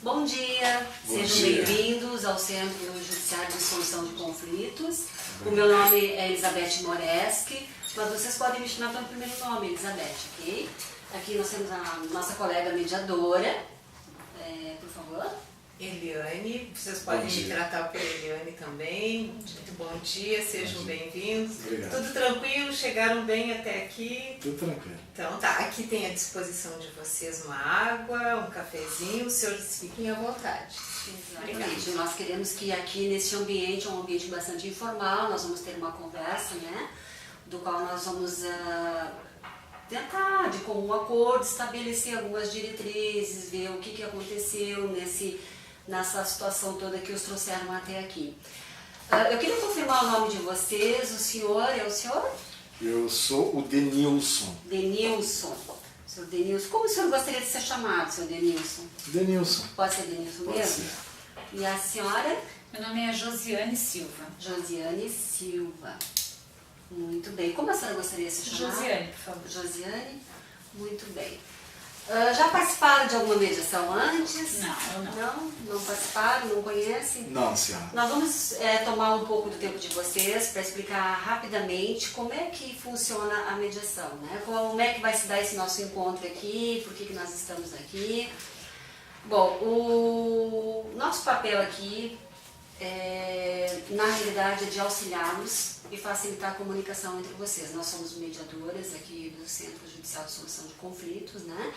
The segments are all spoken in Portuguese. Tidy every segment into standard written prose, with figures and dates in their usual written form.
Bom dia, Bom sejam dia. bem-vindos ao Centro Judiciário de Solução de Conflitos. O meu nome é Elizabeth Moreski, mas vocês podem me chamar pelo primeiro nome, Elizabeth, ok? Aqui nós temos a nossa colega mediadora, por favor. Eliane, vocês podem me tratar por Eliane também. Muito bom dia, sejam bem-vindos. Obrigado. Tudo tranquilo? Chegaram bem até aqui? Tudo tranquilo. Então tá, aqui tem à disposição de vocês uma água, um cafezinho, os senhores fiquem à vontade. Exatamente. Nós queremos que aqui nesse ambiente, um ambiente bastante informal, nós vamos ter uma conversa, né? Do qual nós vamos tentar, de comum acordo, estabelecer algumas diretrizes, ver o que aconteceu nessa situação toda que os trouxeram até aqui. Eu queria confirmar o nome de vocês. O senhor é o senhor? Eu sou o Denilson. Denilson. Senhor Denilson. Como o senhor gostaria de ser chamado, senhor Denilson? Denilson. Pode ser Denilson Pode mesmo? ser. E a senhora? Meu nome é Josiane Silva. Josiane Silva. Muito bem. Como a senhora gostaria de ser chamada? Josiane, por favor. Josiane. Muito bem. Já participaram de alguma mediação antes? Não, eu não. Não participaram? Não conhecem? Não, senhora. Nós vamos tomar um pouco do tempo de vocês para explicar rapidamente como é que funciona a mediação, né? Como é que vai se dar esse nosso encontro aqui, por que nós estamos aqui. Bom, o nosso papel aqui, na realidade, é de auxiliá-los e facilitar a comunicação entre vocês. Nós somos mediadoras aqui do Centro Judicial de Solução de Conflitos, né?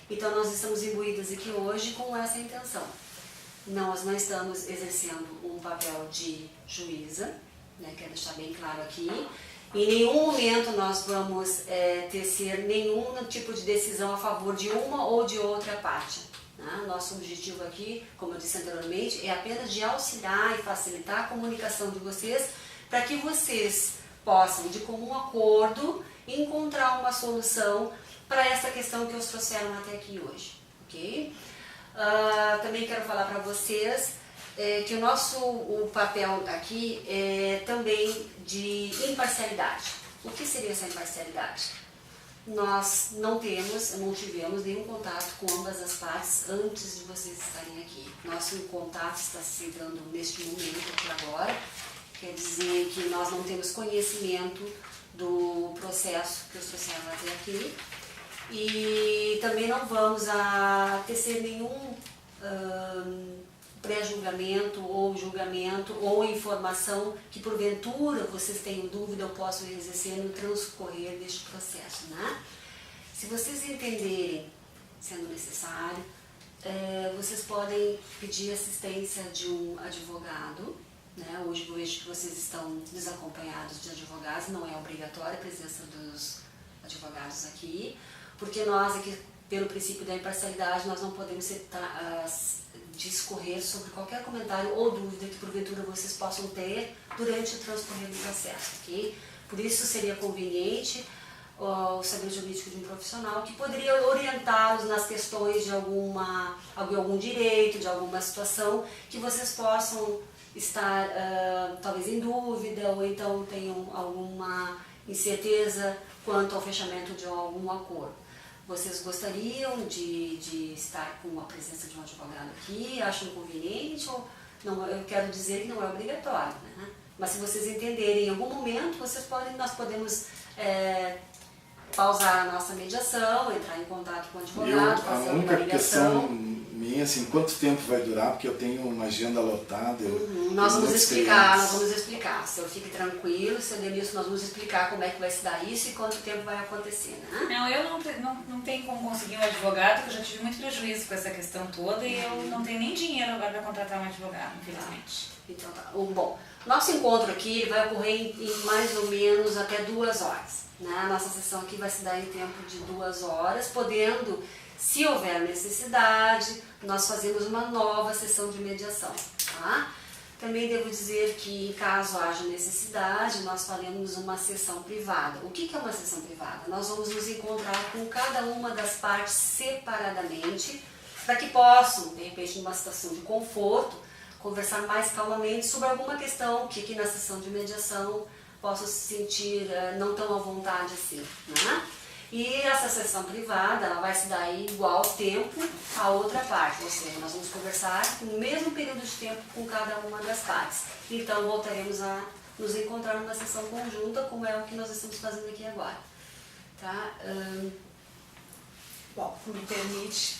Então nós estamos imbuídas aqui hoje com essa intenção. Nós não estamos exercendo um papel de juíza, né? Quero deixar bem claro aqui. Em nenhum momento nós vamos tecer nenhum tipo de decisão a favor de uma ou de outra parte. Né? Nosso objetivo aqui, como eu disse anteriormente, é apenas de auxiliar e facilitar a comunicação de vocês para que vocês possam, de comum acordo, encontrar uma solução para essa questão que os trouxeram até aqui hoje, ok? Também quero falar para vocês que o papel aqui é também de imparcialidade. O que seria essa imparcialidade? Nós não tivemos nenhum contato com ambas as partes antes de vocês estarem aqui. Nosso contato está se dando neste momento, aqui agora. Quer dizer que nós não temos conhecimento do processo que os trouxeram até aqui. E também não vamos tecer nenhum pré-julgamento ou julgamento ou informação que porventura vocês tenham dúvida ou possam exercer no transcorrer deste processo, né? Se vocês entenderem, sendo necessário, vocês podem pedir assistência de um advogado, né? Hoje eu vejo que vocês estão desacompanhados de advogados, não é obrigatória a presença dos advogados aqui, porque nós aqui, pelo princípio da imparcialidade, nós não podemos discorrer sobre qualquer comentário ou dúvida que porventura vocês possam ter durante o transcorrer do processo, ok? Por isso seria conveniente o saber jurídico de um profissional que poderia orientá-los nas questões de algum direito, de alguma situação que vocês possam estar talvez em dúvida ou então tenham alguma incerteza quanto ao fechamento de algum acordo. Vocês gostariam de estar com a presença de um advogado aqui? Acham conveniente? Ou não? Eu quero dizer que não é obrigatório, né? Mas se vocês entenderem em algum momento, nós podemos pausar a nossa mediação, entrar em contato com o advogado, fazer A uma única ligação. questão minha, assim, quanto tempo vai durar? Porque eu tenho uma agenda lotada. Nós vamos explicar. O senhor fique tranquilo, seu Denilson, nós vamos explicar como é que vai se dar isso e quanto tempo vai acontecer, né? Não, eu não tenho como conseguir um advogado, porque eu já tive muito prejuízo com essa questão toda e eu não tenho nem dinheiro agora para contratar um advogado, infelizmente. Então tá. Bom, nosso encontro aqui vai ocorrer em mais ou menos até 2 horas. Né? A nossa sessão aqui vai se dar em tempo de 2 horas, podendo, se houver necessidade, nós fazemos uma nova sessão de mediação. Tá? Também devo dizer que, caso haja necessidade, nós faremos uma sessão privada. O que é uma sessão privada? Nós vamos nos encontrar com cada uma das partes separadamente, para que possam, de repente, numa situação de conforto, conversar mais calmamente sobre alguma questão que aqui na sessão de mediação possam se sentir não tão à vontade assim, né? E essa sessão privada, ela vai se dar igual tempo à outra parte, ou seja, nós vamos conversar no mesmo período de tempo com cada uma das partes. Então voltaremos a nos encontrar numa sessão conjunta, como é o que nós estamos fazendo aqui agora. Tá? Bom, me permite.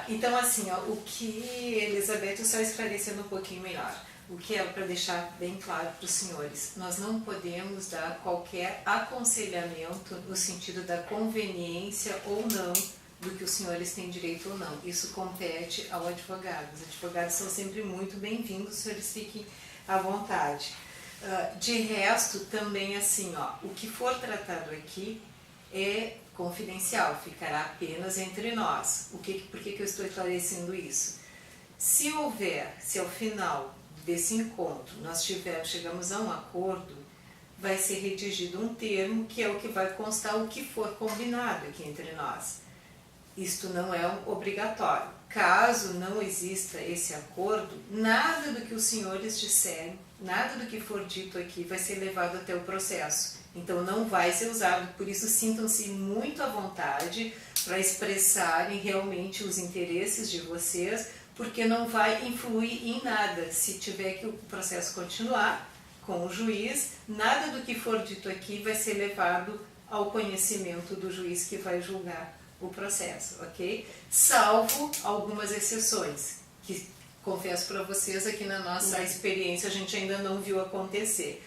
Então, assim, ó, o que, Elizabeth, só esclarecendo um pouquinho melhor, o que é para deixar bem claro para os senhores, nós não podemos dar qualquer aconselhamento no sentido da conveniência ou não do que os senhores têm direito ou não. Isso compete ao advogado. Os advogados são sempre muito bem-vindos, os senhores fiquem à vontade. De resto, também assim, ó, o que for tratado aqui é confidencial, ficará apenas entre nós. Por que eu estou esclarecendo isso? Se ao final desse encontro nós chegamos a um acordo, vai ser redigido um termo que é o que vai constar o que for combinado aqui entre nós. Isto não é obrigatório. Caso não exista esse acordo, nada do que os senhores disserem, nada do que for dito aqui vai ser levado até o processo. Então não vai ser usado, por isso sintam-se muito à vontade para expressarem realmente os interesses de vocês, porque não vai influir em nada. Se tiver que o processo continuar com o juiz, nada do que for dito aqui vai ser levado ao conhecimento do juiz que vai julgar o processo, ok? Salvo algumas exceções, que confesso para vocês aqui na nossa experiência a gente ainda não viu acontecer.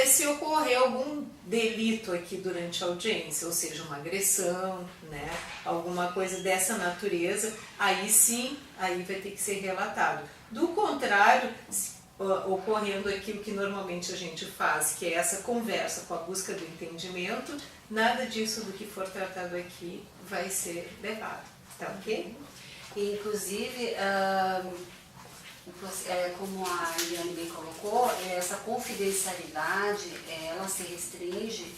Se ocorrer algum delito aqui durante a audiência, ou seja, uma agressão, né, alguma coisa dessa natureza, aí sim, aí vai ter que ser relatado. Do contrário, ocorrendo aqui o que normalmente a gente faz, que é essa conversa com a busca do entendimento, nada disso do que for tratado aqui vai ser levado, tá ok? Inclusive, como a Eliane bem colocou, essa confidencialidade, ela se restringe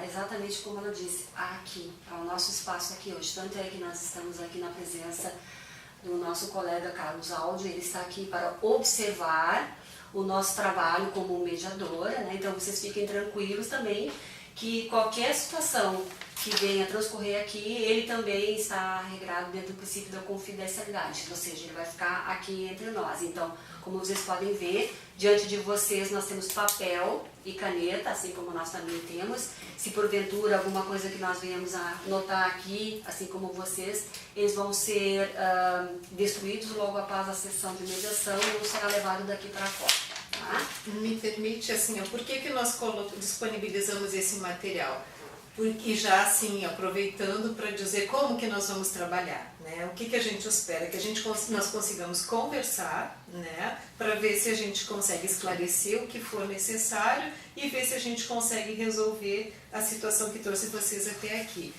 exatamente como ela disse, aqui, ao nosso espaço aqui hoje. Tanto é que nós estamos aqui na presença do nosso colega Carlos Aldi, ele está aqui para observar o nosso trabalho como mediadora, né? Então vocês fiquem tranquilos também que qualquer situação que venha transcorrer aqui, ele também está regrado dentro do princípio da confidencialidade, ou seja, ele vai ficar aqui entre nós. Então, como vocês podem ver, diante de vocês nós temos papel e caneta, assim como nós também temos. Se porventura alguma coisa que nós venhamos a notar aqui, assim como vocês, eles vão ser destruídos logo após a sessão de mediação e não será levado daqui para fora. Tá? Me permite, assim, por que nós disponibilizamos esse material? Porque já assim, aproveitando para dizer como que nós vamos trabalhar, né? O que a gente espera? Que nós consigamos conversar, né? Para ver se a gente consegue esclarecer o que for necessário e ver se a gente consegue resolver a situação que trouxe vocês até aqui.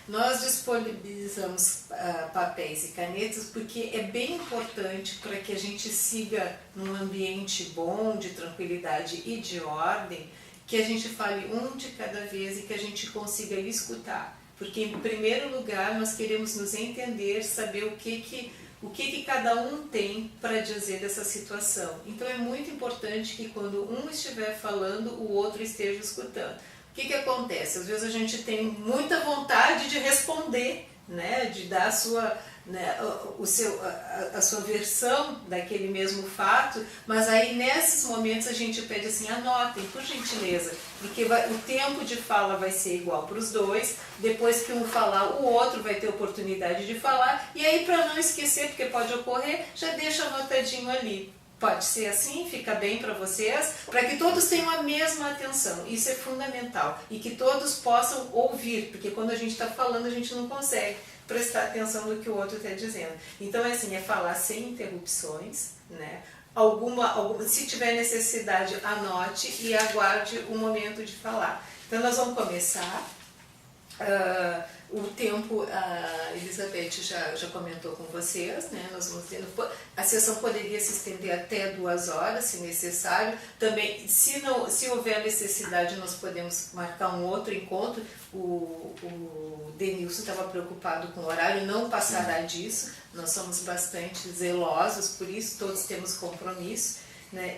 Nós disponibilizamos papéis e canetas porque é bem importante para que a gente siga num ambiente bom, de tranquilidade e de ordem, que a gente fale um de cada vez e que a gente consiga escutar. Porque, em primeiro lugar, nós queremos nos entender, saber o que cada um tem para dizer dessa situação. Então, é muito importante que quando um estiver falando, o outro esteja escutando. O que acontece? Às vezes a gente tem muita vontade de responder, né? De dar a sua... Né, a sua versão daquele mesmo fato, mas aí nesses momentos a gente pede assim, anotem, por gentileza, porque o tempo de fala vai ser igual para os dois, depois que um falar, o outro vai ter oportunidade de falar, e aí para não esquecer, porque pode ocorrer, já deixa anotadinho ali. Pode ser assim, fica bem para vocês, para que todos tenham a mesma atenção, isso é fundamental, e que todos possam ouvir, porque quando a gente está falando a gente não consegue prestar atenção no que o outro está dizendo. Então, é falar sem interrupções, né? Se tiver necessidade, anote e aguarde o momento de falar. Então, nós vamos começar. O tempo, a Elizabeth já comentou com vocês, né? Nós vamos ter, a sessão poderia se estender até 2 horas, se necessário. Também, se houver necessidade, nós podemos marcar um outro encontro. O Denilson estava preocupado com o horário, não passará disso. Nós somos bastante zelosos, por isso todos temos compromisso, né?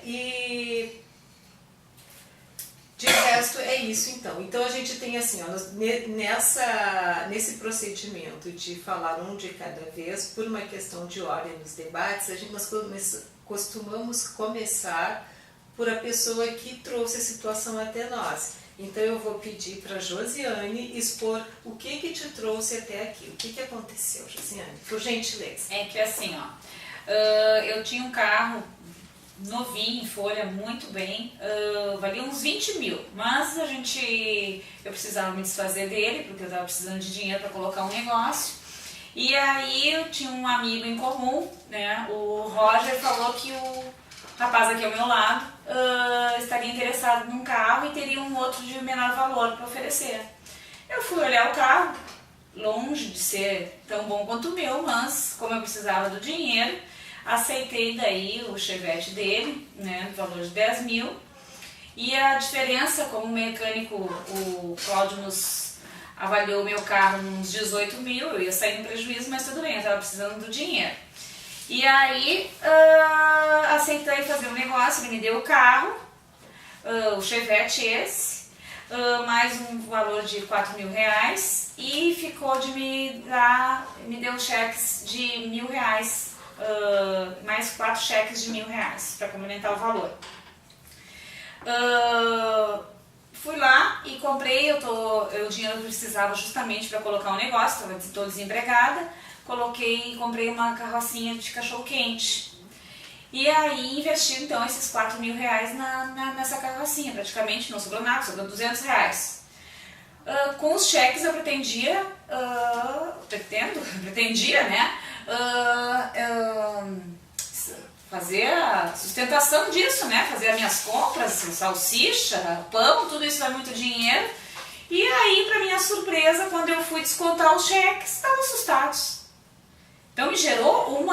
De resto, é isso então. Então a gente tem assim, ó, nesse procedimento de falar um de cada vez, por uma questão de ordem nos debates, nós costumamos começar por a pessoa que trouxe a situação até nós. Então eu vou pedir para a Josiane expor o que te trouxe até aqui, o que aconteceu, Josiane, por gentileza. É que assim, ó, eu tinha um carro novinho, em folha, muito bem, valia uns 20 mil, mas eu precisava me desfazer dele, porque eu estava precisando de dinheiro para colocar um negócio, e aí eu tinha um amigo em comum, né, o Roger falou que o rapaz aqui ao meu lado estaria interessado num carro e teria um outro de menor valor para oferecer. Eu fui olhar o carro, longe de ser tão bom quanto o meu, mas como eu precisava do dinheiro, aceitei daí o Chevette dele, né, no valor de 10 mil, e a diferença, como o mecânico, o Cláudio nos avaliou o meu carro uns 18 mil, eu ia sair no prejuízo, mas tudo bem, eu estava precisando do dinheiro. E aí aceitei fazer um negócio, ele me deu o carro, o Chevette esse, mais um valor de 4 mil reais, e ficou de me deu cheques de R$1.000, mais 4 cheques de R$1.000 para complementar o valor. Fui lá e comprei, o dinheiro que eu precisava justamente para colocar um negócio, estou desempregada, comprei uma carrocinha de cachorro-quente. E aí investi então esses 4 mil reais nessa carrocinha, praticamente não sobrou nada, sobrou 200 reais. Com os cheques eu pretendia, né, fazer a sustentação disso, né, fazer as minhas compras, salsicha, pão, tudo isso vai muito dinheiro. E aí, para minha surpresa, quando eu fui descontar os cheques, estavam assustados. Então me gerou um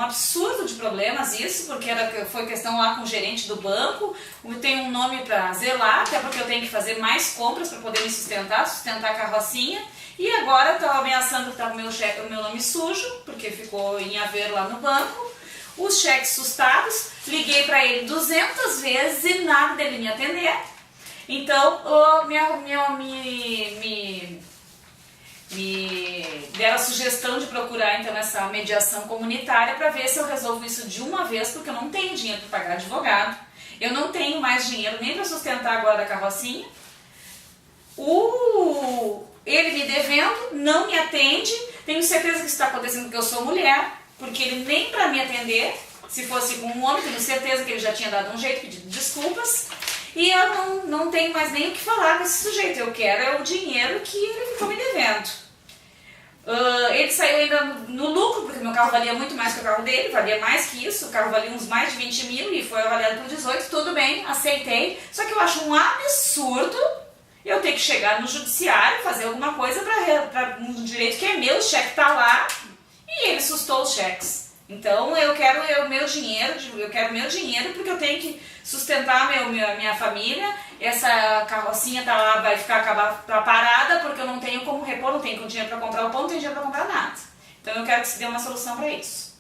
absurdo de problemas isso, porque foi questão lá com o gerente do banco, tem um nome para zelar, até porque eu tenho que fazer mais compras para poder me sustentar a carrocinha, e agora estão ameaçando que está o meu nome sujo, porque ficou em haver lá no banco, os cheques assustados, liguei para ele 200 vezes e nada dele me atender. Então me deram a sugestão de procurar então essa mediação comunitária para ver se eu resolvo isso de uma vez, porque eu não tenho dinheiro para pagar advogado, eu não tenho mais dinheiro nem para sustentar agora a carrocinha, ele me devendo, não me atende, tenho certeza que isso está acontecendo porque eu sou mulher, porque ele nem para me atender, se fosse com um homem, tenho certeza que ele já tinha dado um jeito, pedido desculpas, e eu não tenho mais nem o que falar com esse sujeito, eu quero o dinheiro que ele ficou me devendo. Ele saiu ainda no lucro, porque meu carro valia muito mais que o carro dele, valia mais que isso, o carro valia uns mais de 20 mil e foi avaliado por 18, tudo bem, aceitei, só que eu acho um absurdo eu ter que chegar no judiciário, fazer alguma coisa para um direito que é meu, o cheque está lá, e ele sustou os cheques. Então eu quero o meu dinheiro, porque eu tenho que sustentar minha família, essa carrocinha tá lá, vai acabar parada porque eu não tenho como repor, não tenho dinheiro para comprar o pão, não tenho dinheiro para comprar nada. Então eu quero que se dê uma solução para isso.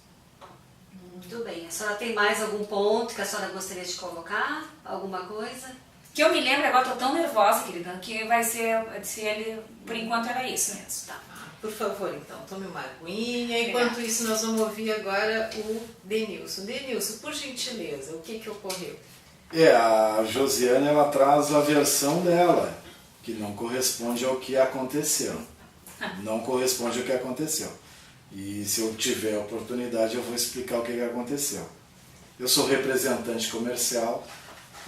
Muito bem. A senhora tem mais algum ponto que a senhora gostaria de colocar? Alguma coisa? Que eu me lembro, agora estou tão nervosa, querida, que vai ser, se ele, por enquanto era isso mesmo. Tá. Por favor, então, tome uma aguinha. Enquanto isso, nós vamos ouvir agora o Denilson. Denilson, por gentileza, o que ocorreu? A Josiane, ela traz a versão dela, que não corresponde ao que aconteceu. Não corresponde ao que aconteceu. E se eu tiver a oportunidade, eu vou explicar o que aconteceu. Eu sou representante comercial,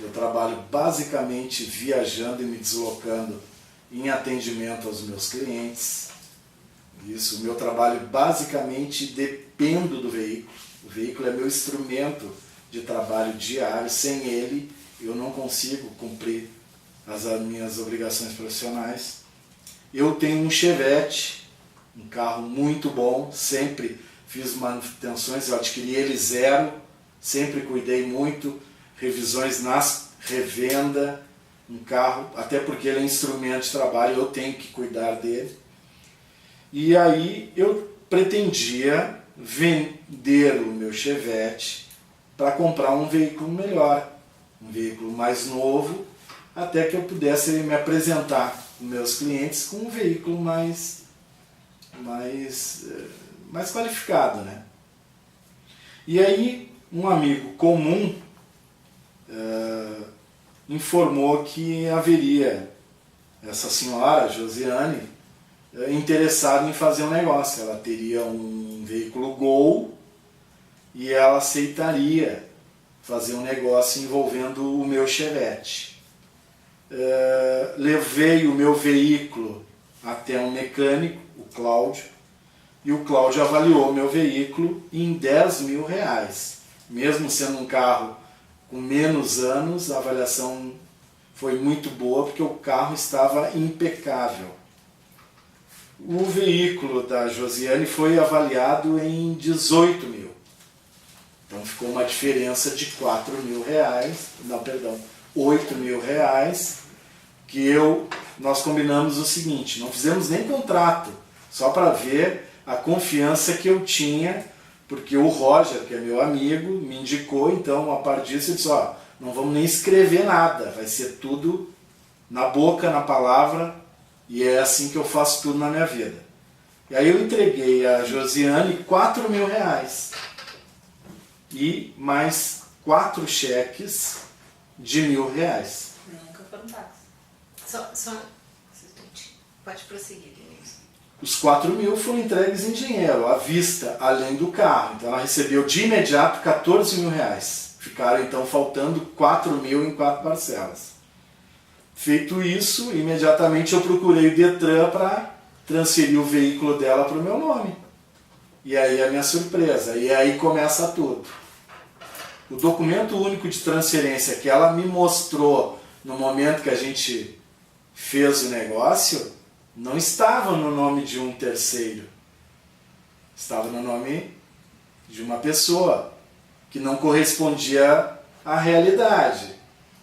eu trabalho basicamente viajando e me deslocando em atendimento aos meus clientes. Isso, o meu trabalho basicamente dependo do veículo. O veículo é meu instrumento de trabalho diário. Sem ele, eu não consigo cumprir as minhas obrigações profissionais. Eu tenho um Chevette, um carro muito bom, sempre fiz manutenções, eu adquiri ele zero, sempre cuidei muito, revisões revenda, um carro, até porque ele é instrumento de trabalho, eu tenho que cuidar dele. E aí eu pretendia vender o meu Chevette para comprar um veículo melhor, um veículo mais novo, até que eu pudesse me apresentar com meus clientes com um veículo mais qualificado, né? E aí um amigo comum informou que haveria essa senhora, Josiane, interessada em fazer um negócio. Ela teria um veículo Gol e ela aceitaria fazer um negócio envolvendo o meu Chevette. Levei o meu veículo até um mecânico, o Cláudio, e o Cláudio avaliou o meu veículo em R$10.000. Mesmo sendo um carro com menos anos, a avaliação foi muito boa porque o carro estava impecável. O veículo da Josiane foi avaliado em R$18.000. Então ficou uma diferença de R$8.000, que nós combinamos o seguinte, não fizemos nem contrato, só para ver a confiança que eu tinha, porque o Roger, que é meu amigo, me indicou, então a partir disso eu disse, não vamos nem escrever nada, vai ser tudo na boca, na palavra, e é assim que eu faço tudo na minha vida. E aí eu entreguei a Josiane R$4.000 e mais 4 cheques de R$1.000. Nunca foram pagos. Pode prosseguir, Denilson. Os 4.000 foram entregues em dinheiro, à vista, além do carro. Então ela recebeu de imediato R$14.000. Ficaram então faltando 4.000 em 4 parcelas. Feito isso, imediatamente eu procurei o Detran para transferir o veículo dela para o meu nome. E aí a minha surpresa, e aí começa tudo. O documento único de transferência que ela me mostrou no momento que a gente fez o negócio, não estava no nome de um terceiro. Estava no nome de uma pessoa que não correspondia à realidade.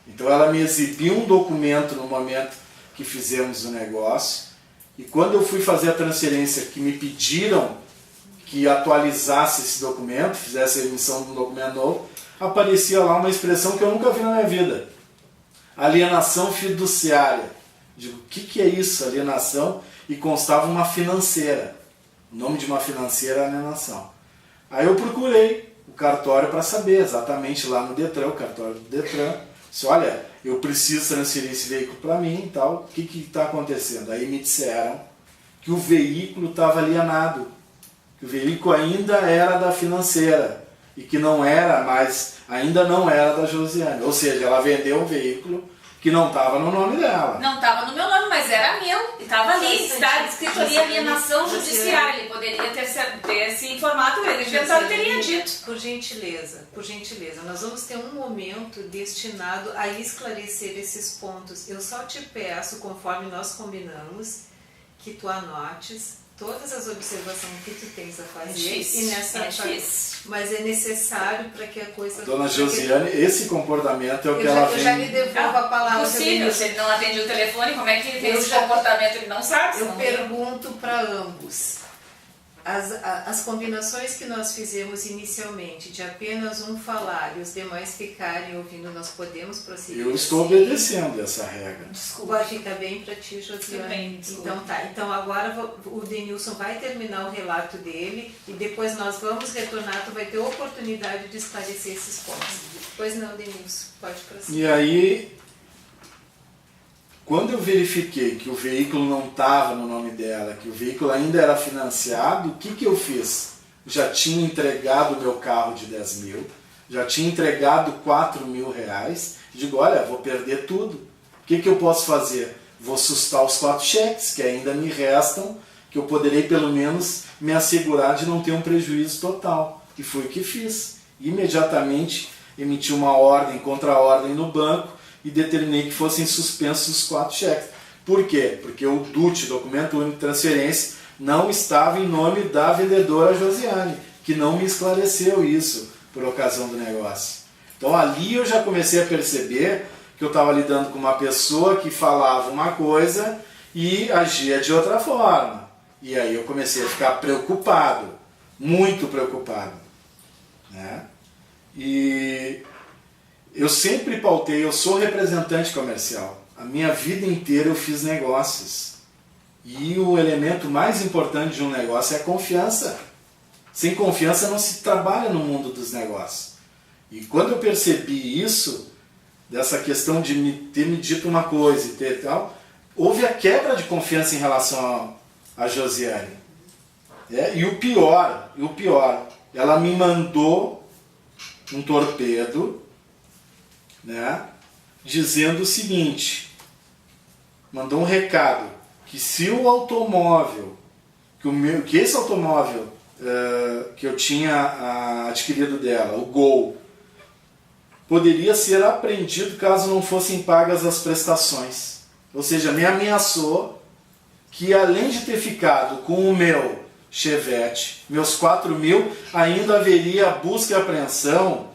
Então ela me exibiu um documento no momento que fizemos o negócio, e quando eu fui fazer a transferência, que me pediram que atualizasse esse documento, fizesse a emissão de um documento novo, aparecia lá uma expressão que eu nunca vi na minha vida. Alienação fiduciária. Digo, o que é isso, alienação? E constava uma financeira. O nome de uma financeira é alienação. Aí eu procurei o cartório para saber exatamente lá no Detran, o cartório do Detran. Disse, olha, eu preciso transferir esse veículo para mim e tal, o que está acontecendo? Aí me disseram que o veículo estava alienado, que o veículo ainda era da financeira e que não era mais, ainda não era da Josiane. Ou seja, ela vendeu um veículo que não estava no nome dela. Não estava no meu nome, mas era meu. Estava ali, está escrito ali alienação judiciária. Ele poderia ter se informado, ele teria dito. Por gentileza, nós vamos ter um momento destinado a esclarecer esses pontos. Eu só te peço, conforme nós combinamos, que tu anotes todas as observações que tu tens a fazer. Mas é necessário para que a coisa... Dona Josiane, esse comportamento é o que ela vem... Eu já lhe devolvo a palavra. Possível, se ele não atende o telefone, como é que ele tem esse comportamento? Ele não sabe. Eu pergunto para ambos. As combinações que nós fizemos inicialmente, de apenas um falar e os demais ficarem ouvindo, nós podemos prosseguir? Eu estou obedecendo essa regra. Desculpa, fica bem para ti, Josiane. Então tá, então agora o Denilson vai terminar o relato dele e depois nós vamos retornar, tu vai ter oportunidade de esclarecer esses pontos. Pois não, Denilson, pode prosseguir. E aí, quando eu verifiquei que o veículo não estava no nome dela, que o veículo ainda era financiado, o que eu fiz? Já tinha entregado o meu carro de 10.000, já tinha entregado R$4.000, digo, olha, vou perder tudo. O que eu posso fazer? Vou sustar os 4 cheques que ainda me restam, que eu poderei pelo menos me assegurar de não ter um prejuízo total. E foi o que fiz. Imediatamente emiti uma ordem, contra-ordem no banco, e determinei que fossem suspensos os 4 cheques. Por quê? Porque o DUT, Documento Único de Transferência, não estava em nome da vendedora Josiane, que não me esclareceu isso por ocasião do negócio. Então ali eu já comecei a perceber que eu estava lidando com uma pessoa que falava uma coisa e agia de outra forma. E aí eu comecei a ficar preocupado, muito preocupado, né? E eu sempre pautei, eu sou representante comercial. a minha vida inteira eu fiz negócios. E o elemento mais importante de um negócio é a confiança. Sem confiança não se trabalha no mundo dos negócios. E quando eu percebi isso, dessa questão de ter me dito uma coisa e ter tal, houve a quebra de confiança em relação a Josiane. E o pior, ela me mandou um torpedo, né, dizendo o seguinte, mandou um recado, que se o automóvel, que esse automóvel que eu tinha adquirido dela, o Gol, poderia ser apreendido caso não fossem pagas as prestações. Ou seja, me ameaçou que além de ter ficado com o meu Chevette, meus 4 mil, ainda haveria busca e apreensão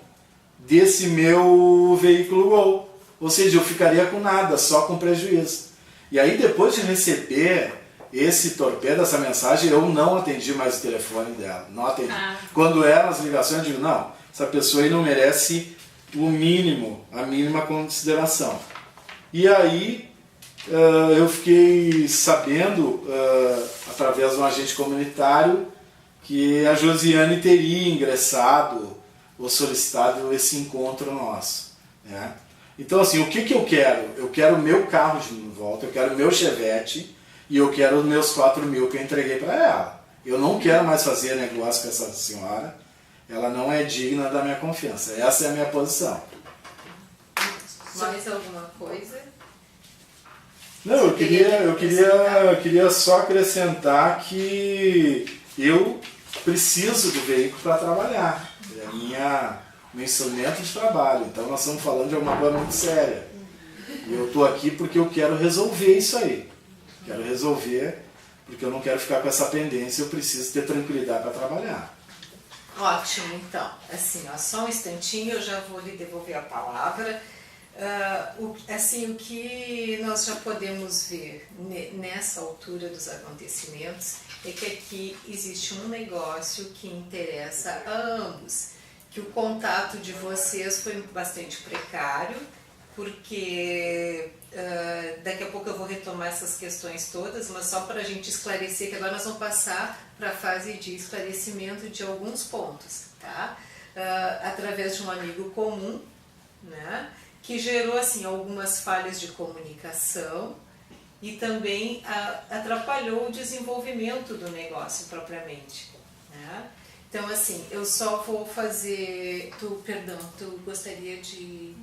desse meu veículo Gol. Ou seja, eu ficaria com nada, só com prejuízo. E aí depois de receber esse torpedo, essa mensagem, eu não atendi mais o telefone dela. Não atendi. Quando eram as ligações, eu digo, não, essa pessoa aí não merece o mínimo, a mínima consideração. E aí eu fiquei sabendo, através de um agente comunitário, que a Josiane teria ingressado ou solicitado esse encontro nosso, né? Então, assim, o que eu quero? Eu quero o meu carro de volta, eu quero o meu Chevette e eu quero os meus 4 mil que eu entreguei para ela. Eu não quero mais fazer negócio com essa senhora, ela não é digna da minha confiança. Essa é a minha posição. Mais alguma coisa? Não, eu queria só acrescentar que eu preciso do veículo para trabalhar. É meu instrumento de trabalho. Então nós estamos falando de alguma coisa muito séria. E eu estou aqui porque eu quero resolver isso aí. Quero resolver porque eu não quero ficar com essa pendência, eu preciso ter tranquilidade para trabalhar. Ótimo, então. Assim, ó, só um instantinho, eu já vou lhe devolver a palavra. O que nós já podemos ver nessa altura dos acontecimentos é que aqui existe um negócio que interessa a ambos, que o contato de vocês foi bastante precário, porque daqui a pouco eu vou retomar essas questões todas, mas só para a gente esclarecer que agora nós vamos passar para a fase de esclarecimento de alguns pontos, tá? Através de um amigo comum, né? Que gerou assim algumas falhas de comunicação e também atrapalhou o desenvolvimento do negócio propriamente, né? Então assim, eu só vou fazer... Tu gostaria de...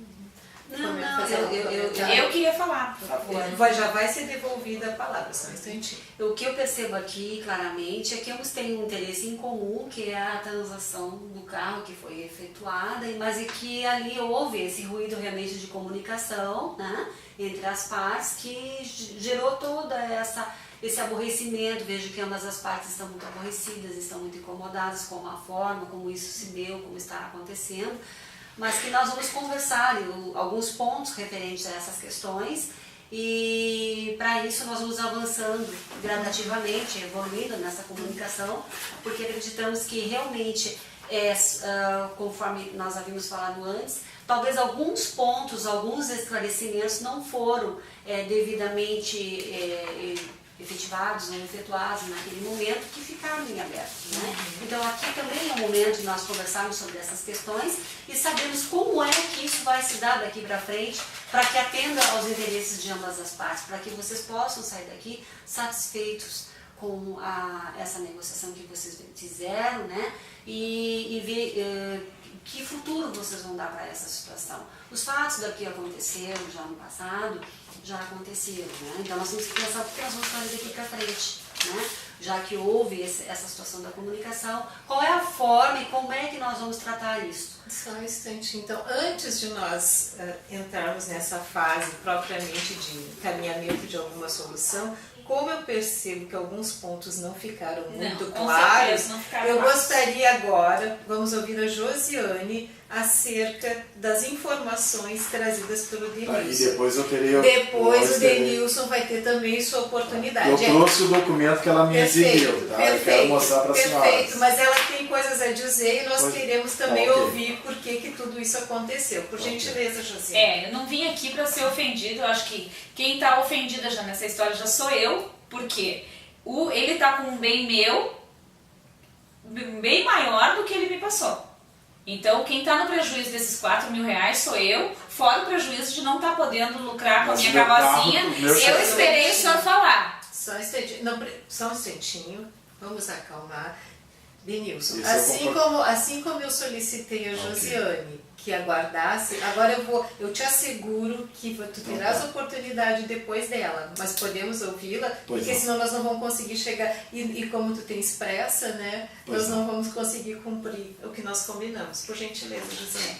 Eu queria falar, por favor. Já vai ser devolvida a palavra, só um instantinho. O que eu percebo aqui claramente é que ambos têm um interesse em comum, que é a transação do carro que foi efetuada, mas é que ali houve esse ruído realmente de comunicação, né, entre as partes, que gerou toda esse aborrecimento. Vejo que ambas as partes estão muito aborrecidas, estão muito incomodadas com a forma como isso se deu, como está acontecendo, mas que nós vamos conversar alguns pontos referentes a essas questões e para isso nós vamos avançando gradativamente, evoluindo nessa comunicação, porque acreditamos que realmente, conforme nós havíamos falado antes, talvez alguns pontos, alguns esclarecimentos não foram devidamente efetivados ou efetuados naquele momento, que ficaram em aberto, né? Então aqui também é o momento de nós conversarmos sobre essas questões e sabermos como é que isso vai se dar daqui para frente, para que atenda aos interesses de ambas as partes, para que vocês possam sair daqui satisfeitos com essa negociação que vocês fizeram, né? E ver que futuro vocês vão dar para essa situação. Os fatos daqui aconteceram já no passado, já aconteceram, né? Então nós temos que pensar o que nós vamos fazer daqui para frente, né? Já que houve essa situação da comunicação, qual é a forma e como é que nós vamos tratar isso? Só um instante, então, antes de nós entrarmos nessa fase propriamente de encaminhamento de alguma solução, como eu percebo que alguns pontos não ficaram muito claros, eu gostaria agora, vamos ouvir a Josiane acerca das informações trazidas pelo Denilson. E depois eu teria... Depois o Denilson vai ter também sua oportunidade. Eu trouxe o documento que ela me exibiu, tá? Eu quero mostrar para a senhora. Perfeito, mas ela tem coisas a dizer e nós queremos também ok. ouvir por que tudo isso aconteceu. Por gentileza, José. Eu não vim aqui para ser ofendida, eu acho que quem está ofendida já nessa história já sou eu, porque ele está com um bem meu, bem maior do que ele me passou. Então, quem está no prejuízo desses 4 mil reais sou eu, fora o prejuízo de não estar podendo lucrar com a minha carrocinha. Eu esperei o senhor falar. Só um instantinho, não, só um instantinho, vamos acalmar. Denilson, Isso assim como eu solicitei a Josiane que aguardasse, agora eu te asseguro que tu terás oportunidade depois dela, mas podemos ouvi-la, porque senão nós não vamos conseguir chegar, e como tu tens pressa, né, nós não vamos conseguir cumprir o que nós combinamos. Por gentileza, Josiane.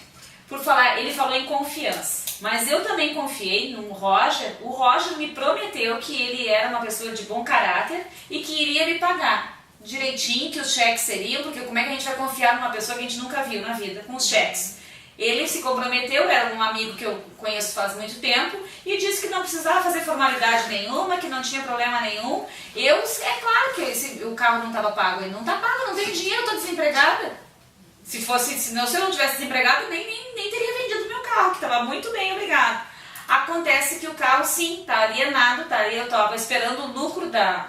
Por falar, ele falou em confiança, mas eu também confiei no Roger. O Roger me prometeu que ele era uma pessoa de bom caráter e que iria me pagar direitinho, que os cheques seriam, porque como é que a gente vai confiar numa pessoa que a gente nunca viu na vida, com os cheques? Ele se comprometeu, era um amigo que eu conheço faz muito tempo, e disse que não precisava fazer formalidade nenhuma, que não tinha problema nenhum. É claro que o carro não estava pago, ele não está pago, não tenho dinheiro, estou desempregada. Se eu não tivesse desempregado, nem teria vendido meu carro, que estava muito bem, obrigado. Acontece que o carro, sim, está alienado, eu estava esperando o lucro da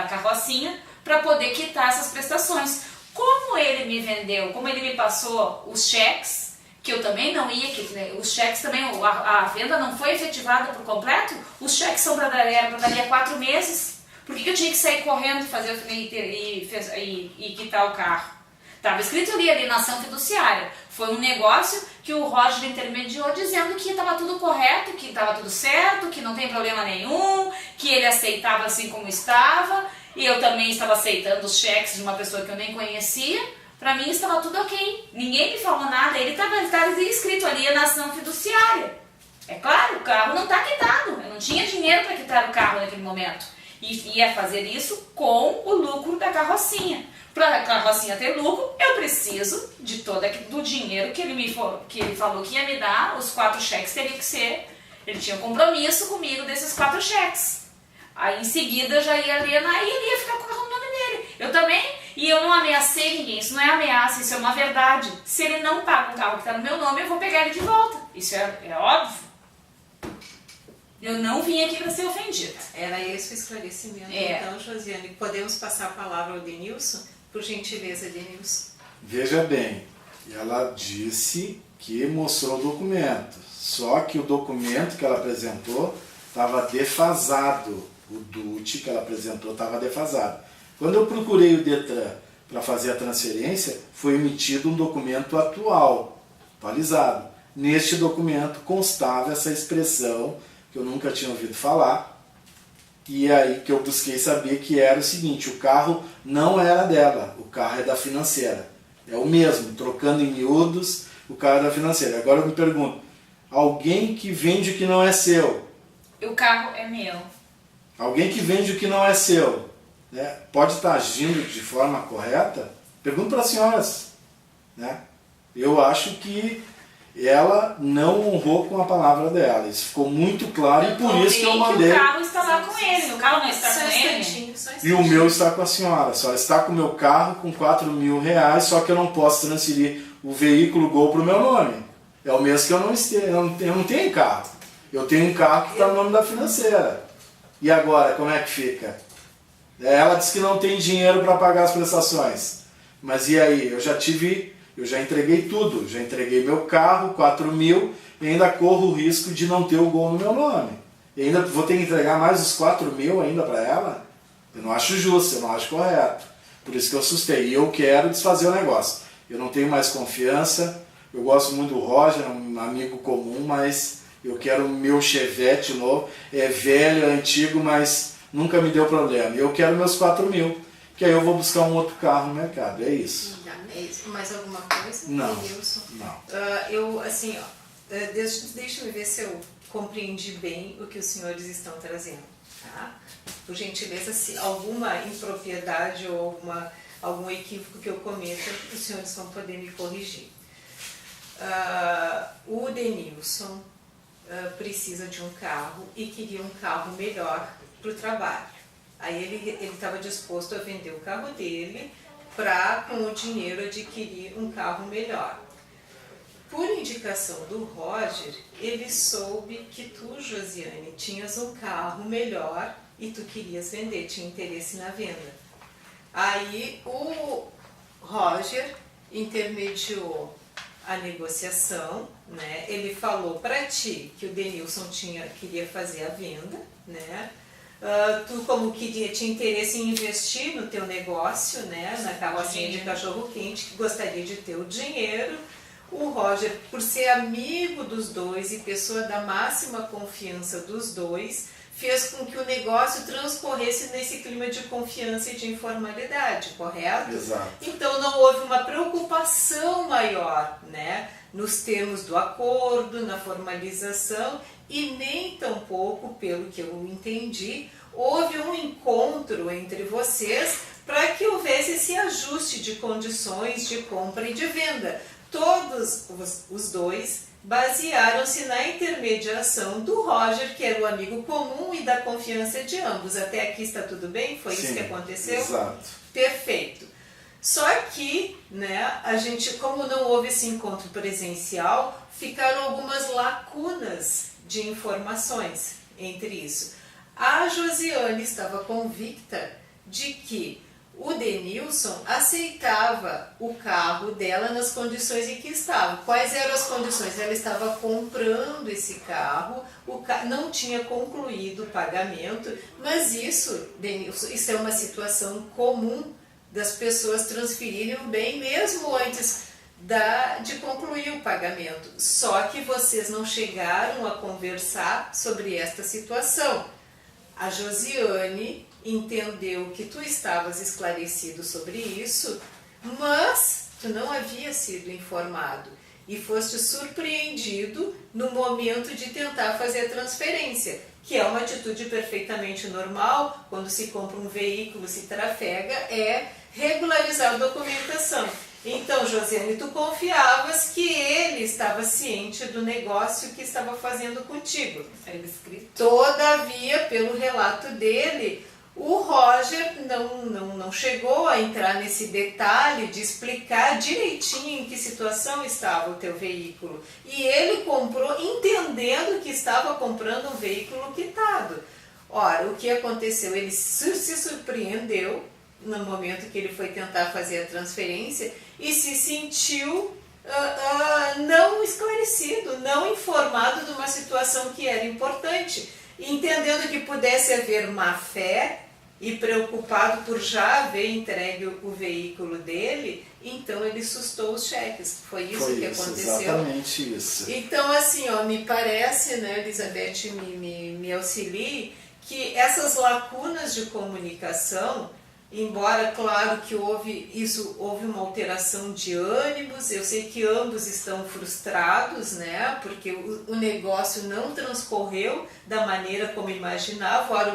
carrocinha para poder quitar essas prestações. Como ele me vendeu, como ele me passou os cheques, que eu também não ia, os cheques também, a venda não foi efetivada por completo, os cheques são para dali a 4 meses. Por que eu tinha que sair correndo e quitar o carro? Estava escrito ali, alienação fiduciária. Foi um negócio que o Roger intermediou dizendo que estava tudo correto, que estava tudo certo, que não tem problema nenhum, que ele aceitava assim como estava, e eu também estava aceitando os cheques de uma pessoa que eu nem conhecia. Para mim estava tudo ok. Ninguém me falou nada, ele estava escrito alienação fiduciária. É claro, o carro não está quitado, eu não tinha dinheiro para quitar o carro naquele momento. E ia fazer isso com o lucro da carrocinha. Para a carrocinha ter lucro, eu preciso do dinheiro que ele falou que ia me dar. Os 4 cheques teriam que ser. Ele tinha um compromisso comigo desses 4 cheques. Aí em seguida já ia alienar e ele ia ficar com o carro no nome dele. Eu também, e eu não ameacei ninguém. Isso não é ameaça, isso é uma verdade. Se ele não paga um carro que está no meu nome, eu vou pegar ele de volta. Isso é óbvio. Eu não vim aqui para ser ofendida. Era esse o esclarecimento. Então, Josiane, podemos passar a palavra ao Denilson? Por gentileza, Denilson. Veja bem, ela disse que mostrou o documento, só que o documento que ela apresentou estava defasado, o DUT que ela apresentou estava defasado. Quando eu procurei o Detran para fazer a transferência, foi emitido um documento atualizado. Neste documento constava essa expressão que eu nunca tinha ouvido falar, e aí que eu busquei saber que era o seguinte: o carro não era dela, o carro é da financeira. É o mesmo, trocando em miúdos, o carro é da financeira. Agora eu me pergunto, alguém que vende o que não é seu. O carro é meu. Alguém que vende o que não é seu, né, pode estar agindo de forma correta? Pergunto para as senhoras. Né? Eu acho que ela não honrou com a palavra dela. Isso ficou muito claro e por isso que eu mandei. O carro está lá com ele, o carro não está com ele. E o meu está com a senhora. A senhora está com o meu carro com 4 mil reais, só que eu não posso transferir o veículo Gol para o meu nome. É o mesmo que eu não tenho carro. Eu tenho um carro que está no nome da financeira. E agora, como é que fica? Ela disse que não tem dinheiro para pagar as prestações. Mas e aí? Eu já entreguei tudo. Já entreguei meu carro, 4 mil, e ainda corro o risco de não ter o Gol no meu nome. E ainda vou ter que entregar mais os 4 mil ainda para ela? Eu não acho justo, eu não acho correto. Por isso que eu assustei. E eu quero desfazer o negócio. Eu não tenho mais confiança. Eu gosto muito do Roger, um amigo comum, mas eu quero o meu Chevette novo. É velho, é antigo, mas nunca me deu problema. Eu quero meus 4 mil, que aí eu vou buscar um outro carro no mercado. É isso. Mais alguma coisa? Não. Eu, assim, deixa eu ver se eu compreendi bem o que os senhores estão trazendo. Tá? Por gentileza, se alguma impropriedade ou algum equívoco que eu cometa, os senhores vão poder me corrigir. o Denilson precisa de um carro e queria um carro melhor para o trabalho. Aí ele estava disposto a vender o carro dele para, com o dinheiro, adquirir um carro melhor. Por indicação do Roger, ele soube que tu, Josiane, tinhas um carro melhor e tu querias vender, tinha interesse na venda. Aí o Roger intermediou a negociação, né? Ele falou para ti que o Denilson queria fazer a venda, né? Tu, como que tinha interesse em investir no teu negócio, né? Na carrocinha de cachorro-quente, que gostaria de ter o dinheiro. O Roger, por ser amigo dos dois e pessoa da máxima confiança dos dois, fez com que o negócio transcorresse nesse clima de confiança e de informalidade, correto? Exato. Então não houve uma preocupação maior, né, nos termos do acordo, na formalização, e nem tampouco, pelo que eu entendi, houve um encontro entre vocês para que houvesse esse ajuste de condições de compra e de venda. Todos os dois basearam-se na intermediação do Roger, que era o amigo comum e da confiança de ambos. Até aqui está tudo bem? Foi Sim, isso que aconteceu? Exato. Perfeito. Só que, né, a gente, como não houve esse encontro presencial, ficaram algumas lacunas de informações entre isso. A Josiane estava convicta de que o Denilson aceitava o carro dela nas condições em que estava. Quais eram as condições? Ela estava comprando esse carro, não tinha concluído o pagamento, mas isso, Denilson, isso é uma situação comum das pessoas transferirem o bem mesmo antes de concluir o pagamento. Só que vocês não chegaram a conversar sobre esta situação. A Josiane entendeu que tu estavas esclarecido sobre isso, mas tu não havia sido informado e foste surpreendido no momento de tentar fazer a transferência, que é uma atitude perfeitamente normal. Quando se compra um veículo, se trafega, é regularizar a documentação. Então, Josiane, tu confiavas que ele estava ciente do negócio que estava fazendo contigo. Era escrito. Todavia, pelo relato dele, o Roger não chegou a entrar nesse detalhe de explicar direitinho em que situação estava o teu veículo. E ele comprou entendendo que estava comprando um veículo quitado. Ora, o que aconteceu? Ele se surpreendeu no momento que ele foi tentar fazer a transferência e se sentiu não esclarecido, não informado de uma situação que era importante. Entendendo que pudesse haver má fé e preocupado por já haver entregue o veículo dele, então ele sustou os cheques. Foi isso que aconteceu? Exatamente isso. Então, assim, me parece, né, Elizabeth, me auxilie, que essas lacunas de comunicação, embora, claro, que houve uma alteração de ânimos, eu sei que ambos estão frustrados, né, porque o negócio não transcorreu da maneira como imaginava. Ora,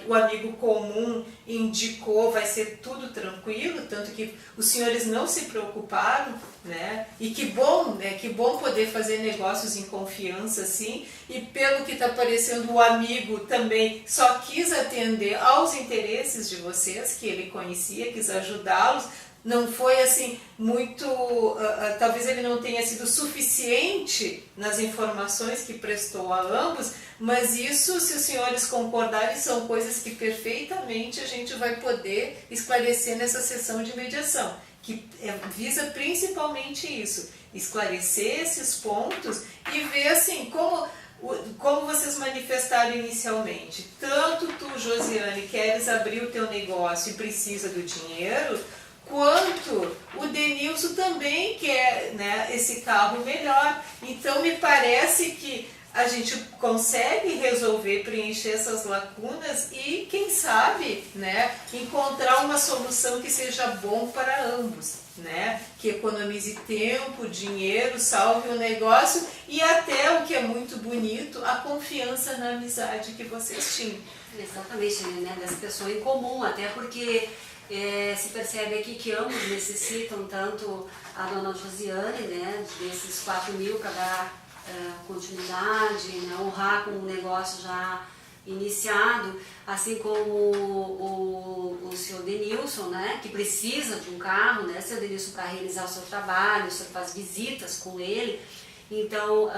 o amigo comum indicou, vai ser tudo tranquilo, tanto que os senhores não se preocuparam, né, e que bom, né, que bom poder fazer negócios em confiança assim, e pelo que está parecendo, o amigo também só quis atender aos interesses de vocês, que ele conhecia, quis ajudá-los. Não foi assim muito, talvez ele não tenha sido suficiente nas informações que prestou a ambos, mas isso, se os senhores concordarem, são coisas que perfeitamente a gente vai poder esclarecer nessa sessão de mediação, que visa principalmente isso, esclarecer esses pontos e ver assim como vocês manifestaram inicialmente. Tanto tu, Josiane, queres abrir o teu negócio e precisa do dinheiro, quanto o Denilson também quer, né, esse carro melhor. Então me parece que a gente consegue resolver, preencher essas lacunas e, quem sabe, né, encontrar uma solução que seja bom para ambos, né, que economize tempo, dinheiro, salve o negócio e até, o que é muito bonito, a confiança na amizade que vocês tinham. Exatamente, né? Dessa pessoa em comum, até porque se percebe aqui que ambos necessitam, tanto a dona Josiane, né, desses 4.000 para dar continuidade, né, honrar com um negócio já iniciado, assim como o senhor Denilson, né, que precisa de um carro, né, senhor Denilson, para realizar o seu trabalho, o senhor faz visitas com ele. Então,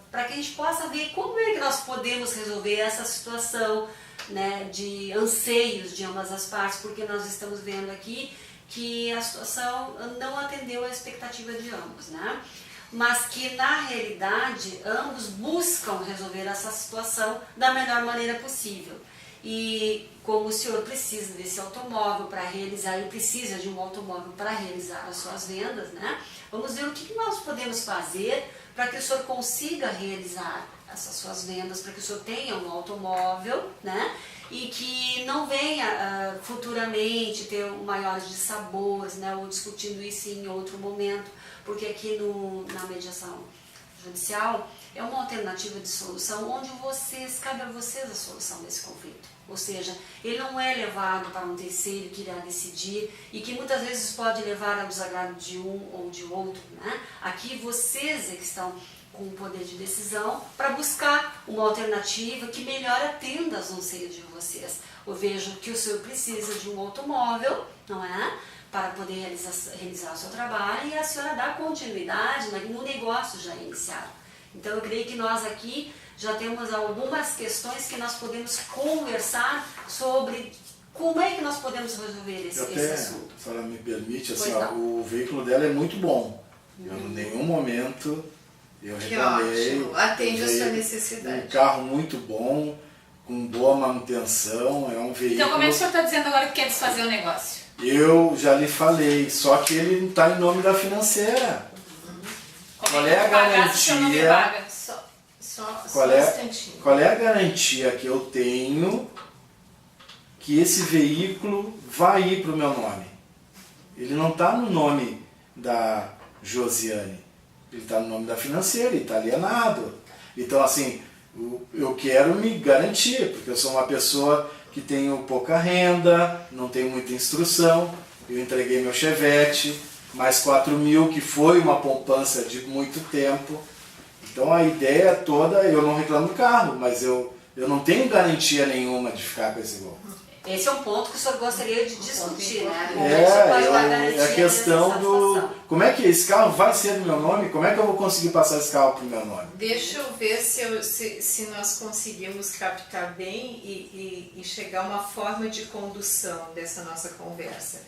para que a gente possa ver como é que nós podemos resolver essa situação, né, de anseios de ambas as partes, porque nós estamos vendo aqui que a situação não atendeu a expectativa de ambos, né? Mas que na realidade ambos buscam resolver essa situação da melhor maneira possível. E como o senhor precisa desse automóvel para realizar, ele precisa de um automóvel para realizar as suas vendas, né? Vamos ver o que nós podemos fazer para que o senhor consiga realizar essas suas vendas, para que o senhor tenha um automóvel, né? E que não venha futuramente ter maiores dissabores, né? Ou discutindo isso em outro momento, porque aqui na mediação judicial é uma alternativa de solução onde cabe a vocês a solução desse conflito. Ou seja, ele não é levado para um terceiro que irá decidir e que muitas vezes pode levar ao desagrado de um ou de outro, né? Aqui vocês é que estão com o poder de decisão para buscar uma alternativa que melhor atenda aos anseios de vocês. Eu vejo que o senhor precisa de um automóvel, não é? Para poder realizar o seu trabalho e a senhora dá continuidade no negócio já iniciado. Então eu creio que nós aqui já temos algumas questões que nós podemos conversar sobre como é que nós podemos resolver esse assunto. Se ela me permite, assim, não. o veículo dela é muito bom. Eu em nenhum momento eu Que reclamei. ótimo, atende a sua necessidade. Um carro muito bom, com boa manutenção, é um veículo... Então como é que o senhor está dizendo agora que quer desfazer o negócio? Eu já lhe falei, só que ele não está em nome da financeira. Qual é a garantia? Só Qual um é, instantinho. qual é a garantia que eu tenho que esse veículo vai ir para o meu nome? Ele não está no nome da Josiane, ele está no nome da financeira, ele está alienado. Então, assim, eu quero me garantir, porque eu sou uma pessoa que tenho pouca renda, não tenho muita instrução, eu entreguei meu Chevette, mais 4.000, que foi uma poupança de muito tempo. Então a ideia toda, eu não reclamo do carro, mas eu não tenho garantia nenhuma de ficar com esse gol. Esse é um ponto que o senhor gostaria de discutir, né? É a questão do... Como é que esse carro vai ser do meu nome? Como é que eu vou conseguir passar esse carro para o meu nome? Deixa eu ver se nós conseguimos captar bem e chegar a uma forma de condução dessa nossa conversa.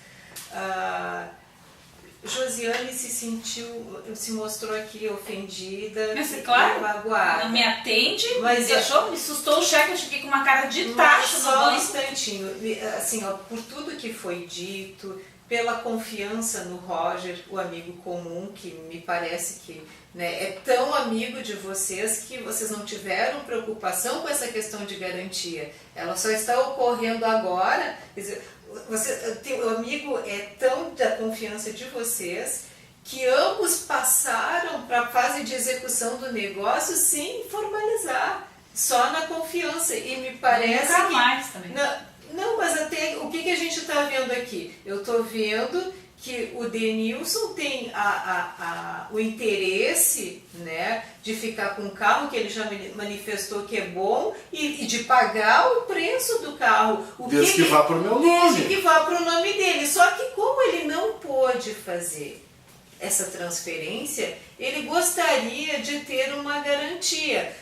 Josiane se mostrou aqui ofendida, Mas, claro, magoada. não me atende, Mas, me assustou o chefe, eu fiquei com uma cara de tacho no só um banco. instantinho, assim, ó, por tudo que foi dito, pela confiança no Roger, o amigo comum, que me parece que, né, é tão amigo de vocês que vocês não tiveram preocupação com essa questão de garantia. Ela só está ocorrendo agora. Quer dizer, o amigo é tão da confiança de vocês que ambos passaram para a fase de execução do negócio sem formalizar, só na confiança. E me parece nunca mais também. Não, mas até o que a gente está vendo aqui? Eu estou vendo que o Denilson tem o interesse, né, de ficar com um carro que ele já desde que é bom e de pagar o preço do carro. Desde que vá para o meu nome. Desde que vá para o nome dele. Só que como ele não pôde fazer essa transferência, ele gostaria de ter uma garantia.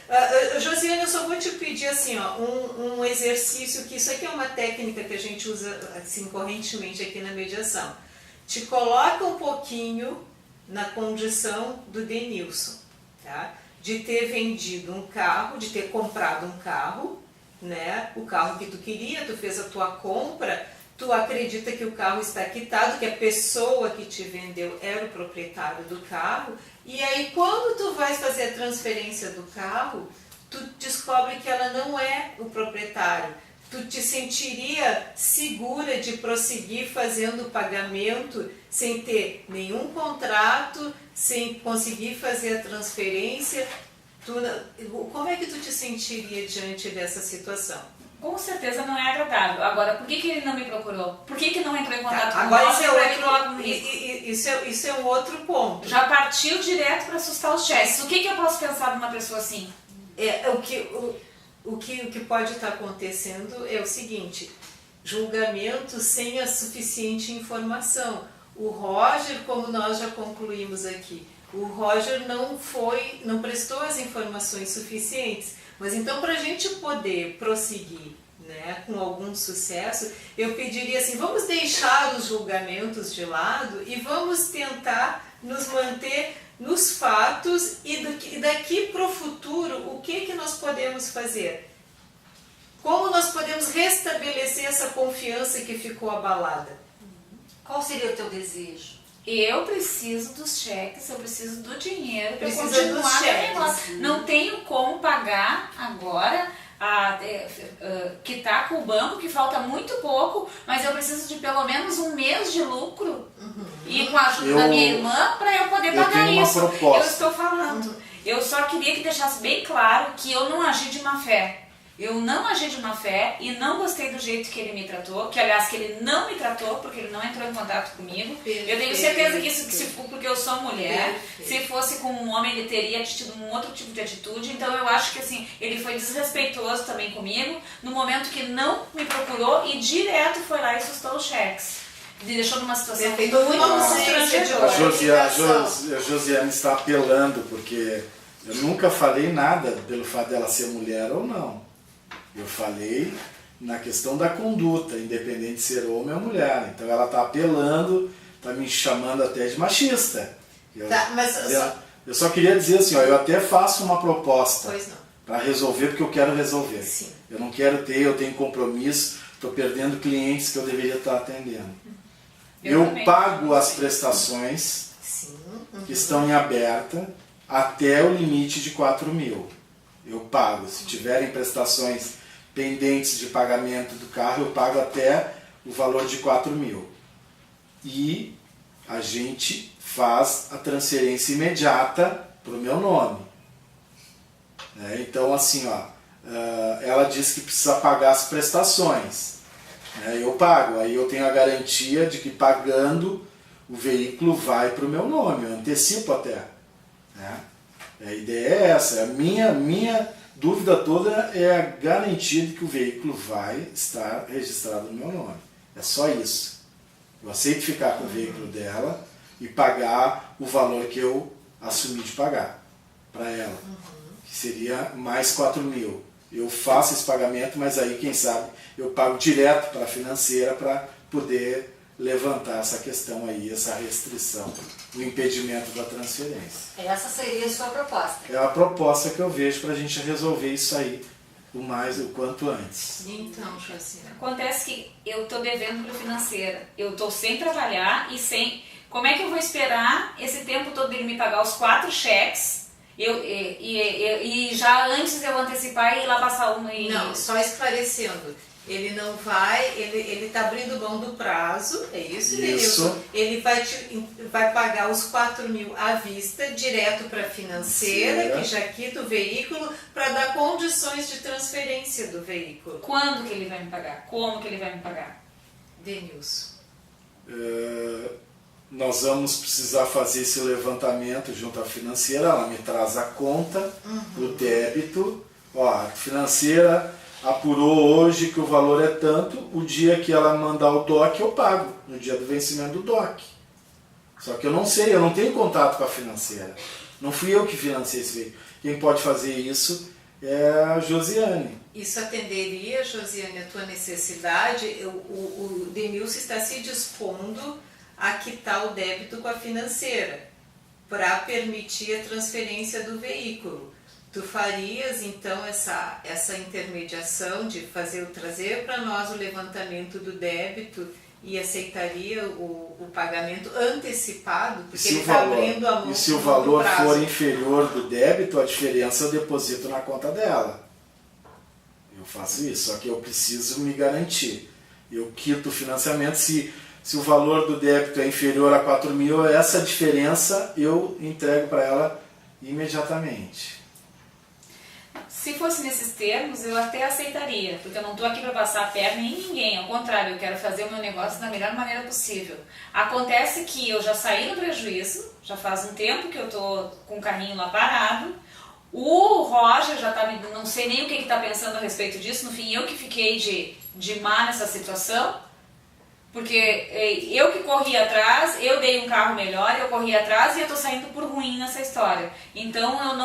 Josiane, eu só vou te pedir assim, ó, um exercício, que isso aqui é uma técnica que a gente usa assim, correntemente aqui na mediação. Te coloca um pouquinho na condição do Denilson, tá? De ter vendido um carro, de ter comprado um carro, né? O carro que tu queria, tu fez a tua compra, tu acredita que o carro está quitado, que a pessoa que te vendeu era o proprietário do carro, e aí quando tu vais fazer a transferência do carro, tu descobre que ela não é o proprietário. Tu te sentiria segura de prosseguir fazendo o pagamento sem ter nenhum contrato, sem conseguir fazer a transferência? Como é que tu te sentiria diante dessa situação? com certeza não é agradável. Agora, por que ele não me procurou? Por que não entrou em contato comigo? Agora isso é um outro ponto. Já partiu direto para assustar os cheques. O que eu posso pensar numa pessoa assim? O que pode estar acontecendo é o seguinte: julgamento sem a suficiente informação. O Roger, como nós já concluímos aqui, o Roger não prestou as informações suficientes. Mas então, para a gente poder prosseguir, né, com algum sucesso, eu pediria assim, vamos deixar os julgamentos de lado e vamos tentar nos manter nos fatos e daqui para o futuro, o que nós podemos fazer? Como nós podemos restabelecer essa confiança que ficou abalada? Qual seria o teu desejo? Eu preciso dos cheques, eu preciso do dinheiro para Precisa continuar dos meu cheques. negócio. Não tenho como pagar agora, quitar com o banco, que falta muito pouco, mas eu preciso de pelo menos um mês de lucro e com a ajuda da minha irmã para eu poder pagar tenho uma isso. proposta. Eu estou falando. Eu só queria que deixasse bem claro que eu não agi de má fé. Eu não agi de má fé e não gostei do jeito que ele me tratou, que aliás que ele não me tratou, porque ele não entrou em contato comigo. Eu tenho certeza que isso, se for porque eu sou mulher, se fosse com um homem ele teria tido um outro tipo de atitude. Então eu acho que assim, ele foi desrespeitoso também comigo, no momento que não me procurou e direto foi lá e assustou os cheques. Me deixou numa situação muito constrangedora. A Josiane está apelando, porque eu nunca falei nada pelo fato dela ser mulher ou não. Eu falei na questão da conduta, independente de ser homem ou mulher. Então ela está apelando, está me chamando até de machista. Eu só queria dizer assim, ó, eu até faço uma proposta para resolver, porque eu quero resolver. Sim. Eu não quero eu tenho compromisso, estou perdendo clientes que eu deveria estar atendendo. Eu pago as prestações que estão em aberta até o limite de 4.000. Eu pago. Se tiverem prestações pendentes de pagamento do carro, eu pago até o valor de 4.000. E a gente faz a transferência imediata para o meu nome. Então, assim, ó, ela diz que precisa pagar as prestações. Eu pago. Aí eu tenho a garantia de que pagando o veículo vai para o meu nome. Eu antecipo até. A ideia é essa. A minha dúvida toda é a garantia de que o veículo vai estar registrado no meu nome. É só isso. Eu aceito ficar com o veículo dela e pagar o valor que eu assumi de pagar para ela, que seria mais 4.000. Eu faço esse pagamento, mas aí, quem sabe, eu pago direto para a financeira para poder levantar essa questão aí, essa restrição, o impedimento da transferência. Essa seria a sua proposta? É a proposta que eu vejo para a gente resolver isso aí o quanto antes. Então, Josiane. Acontece que eu estou devendo para a financeira, eu estou sem trabalhar e sem... Como é que eu vou esperar esse tempo todo dele me pagar os 4 cheques e já antes eu antecipar e ir lá passar uma e... Não, só esclarecendo. Ele não vai, ele está abrindo mão do prazo, é isso, Denilson? Ele vai pagar os 4.000 à vista, direto para a financeira, que já quita o veículo, para dar condições de transferência do veículo. Quando que ele vai me pagar? Como que ele vai me pagar? Denilson. Nós vamos precisar fazer esse levantamento junto à financeira, ela me traz a conta, o débito, a financeira apurou hoje que o valor é tanto, o dia que ela mandar o DOC eu pago, no dia do vencimento do DOC. Só que eu não sei, eu não tenho contato com a financeira. Não fui eu que financei esse veículo. Quem pode fazer isso é a Josiane. Isso atenderia, Josiane, a tua necessidade? O Denilson está se dispondo a quitar o débito com a financeira para permitir a transferência do veículo. Tu farias então essa intermediação de trazer para nós o levantamento do débito e aceitaria o pagamento antecipado, porque ele está abrindo a mão. E se o valor for inferior do débito, a diferença eu deposito na conta dela. Eu faço isso, só que eu preciso me garantir. Eu quito o financiamento, se o valor do débito é inferior a 4.000, essa diferença eu entrego para ela imediatamente. se fosse nesses termos, eu até aceitaria, porque eu não estou aqui para passar a perna em ninguém, ao contrário, eu quero fazer o meu negócio da melhor maneira possível. Acontece que eu já saí no prejuízo, já faz um tempo que eu estou com o carrinho lá parado, o Roger já tá, não sei nem o que ele está pensando a respeito disso, no fim eu que fiquei de má nessa situação, porque eu que corri atrás, eu dei um carro melhor, eu corri atrás e eu tô saindo por ruim nessa história. Então eu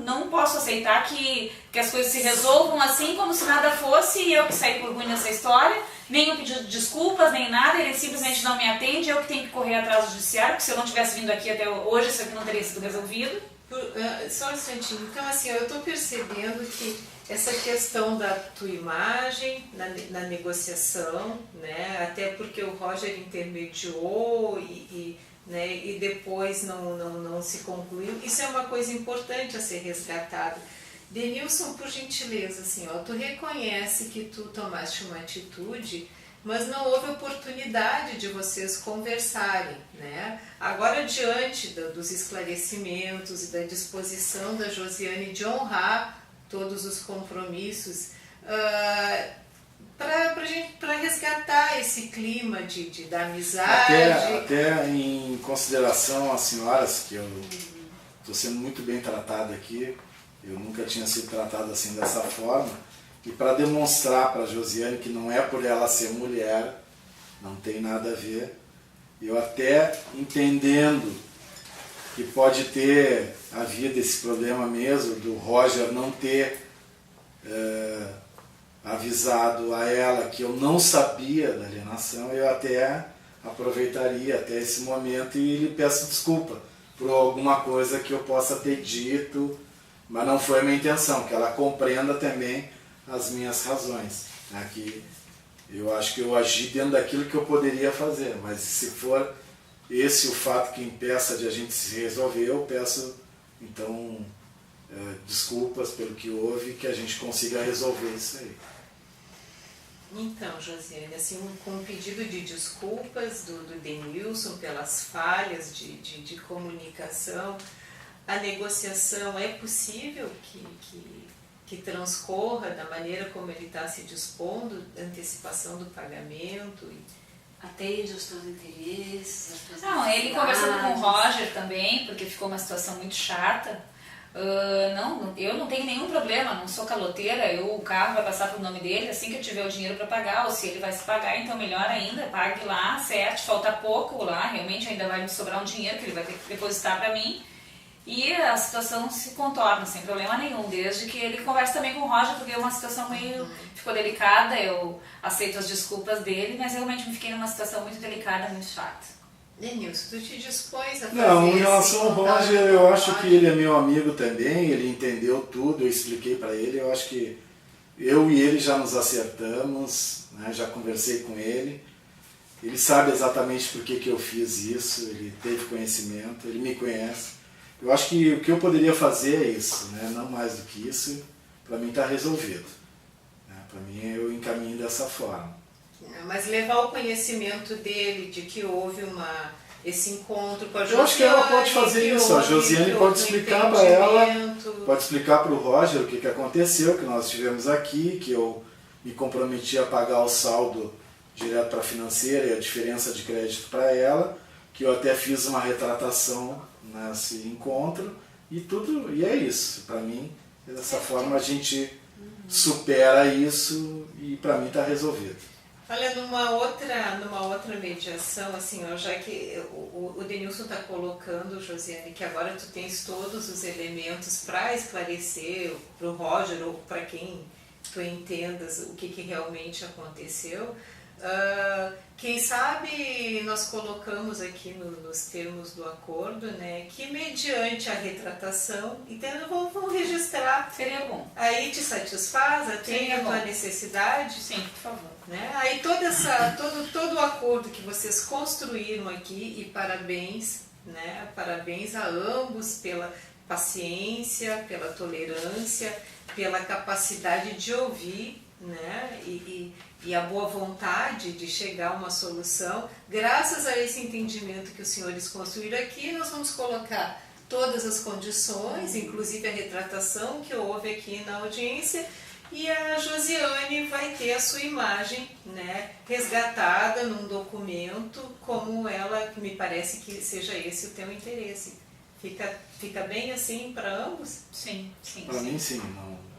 não posso aceitar que as coisas se resolvam assim como se nada fosse e eu que saí por ruim nessa história, nem eu pedi desculpas, nem nada, ele simplesmente não me atende, eu que tenho que correr atrás do judiciário, porque se eu não tivesse vindo aqui até hoje, isso aqui não teria sido resolvido. Só um instantinho. Então, assim, eu estou percebendo que essa questão da tua imagem na negociação, né, até porque o Roger intermediou né, e depois não se concluiu, isso é uma coisa importante a ser resgatada. Denilson, por gentileza, assim, ó, tu reconhece que tu tomaste uma atitude, mas não houve oportunidade de vocês conversarem, né? Agora, diante dos esclarecimentos e da disposição da Josiane de honrar todos os compromissos, para resgatar esse clima da amizade. Até em consideração às senhoras, que eu estou sendo muito bem tratado aqui, eu nunca tinha sido tratado assim dessa forma. E para demonstrar para a Josiane que não é por ela ser mulher, não tem nada a ver, eu até entendendo que pode ter havido esse problema mesmo do Roger não ter avisado a ela que eu não sabia da alienação, eu até aproveitaria até esse momento e lhe peço desculpa por alguma coisa que eu possa ter dito, mas não foi a minha intenção, que ela compreenda também as minhas razões, né? Que eu acho que eu agi dentro daquilo que eu poderia fazer, mas se for esse o fato que impeça de a gente se resolver, eu peço então desculpas pelo que houve, que a gente consiga resolver isso aí. Então, Josiane, assim, com um pedido de desculpas do Denilson pelas falhas de comunicação, a negociação é possível que transcorra da maneira como ele está se dispondo, antecipação do pagamento? Atende os teus interesses, as tuas Não, ele conversando com o Roger também, porque ficou uma situação muito chata. Eu não tenho nenhum problema, não sou caloteira, o carro vai passar pro nome dele assim que eu tiver o dinheiro para pagar, ou se ele vai se pagar, então melhor ainda, pague lá, certo, falta pouco lá, realmente ainda vai me sobrar um dinheiro que ele vai ter que depositar para mim. E a situação se contorna sem problema nenhum, desde que ele converse também com o Roger, porque uma situação meio ficou delicada, eu aceito as desculpas dele, mas realmente me fiquei numa situação muito delicada, muito chata. Denilson, tu te dispôs a fazer? Não, em relação ao Roger, eu acho que ele é meu amigo também, ele entendeu tudo, eu expliquei para ele, eu acho que eu e ele já nos acertamos, né, já conversei com ele sabe exatamente por que eu fiz isso, ele teve conhecimento, ele me conhece. Eu acho que o que eu poderia fazer é isso, né? Não mais do que isso, para mim está resolvido. Né? Para mim eu encaminho dessa forma. Mas levar o conhecimento dele de que houve esse encontro com a Josiane... Eu acho que ela pode fazer isso, a Josiane pode explicar para ela, pode explicar para o Roger o que aconteceu, que nós estivemos aqui, que eu me comprometi a pagar o saldo direto para a financeira e a diferença de crédito para ela, que eu até fiz uma retratação nesse encontro e tudo, e é isso. Para mim, dessa forma a gente supera isso e para mim está resolvido. Olha, numa outra mediação, assim, ó, já que o Denilson está colocando, Josiane, que agora tu tens todos os elementos para esclarecer para o Roger ou para quem tu entendas o que realmente aconteceu. Quem sabe nós colocamos aqui nos termos do acordo, né, que mediante a retratação, entendeu? Vamos registrar. Seria bom. Aí te satisfaz, atende a tua necessidade? Sim, por favor. Né? Aí todo o acordo que vocês construíram aqui, e parabéns, né? Parabéns a ambos pela paciência, pela tolerância, pela capacidade de ouvir, né? E a boa vontade de chegar a uma solução. Graças a esse entendimento que os senhores construíram aqui, nós vamos colocar todas as condições, inclusive a retratação que houve aqui na audiência, e a Josiane vai ter a sua imagem, né, resgatada num documento, como ela, que me parece que seja esse o teu interesse. Fica bem assim para ambos? Sim, sim. Para mim, sim. Não.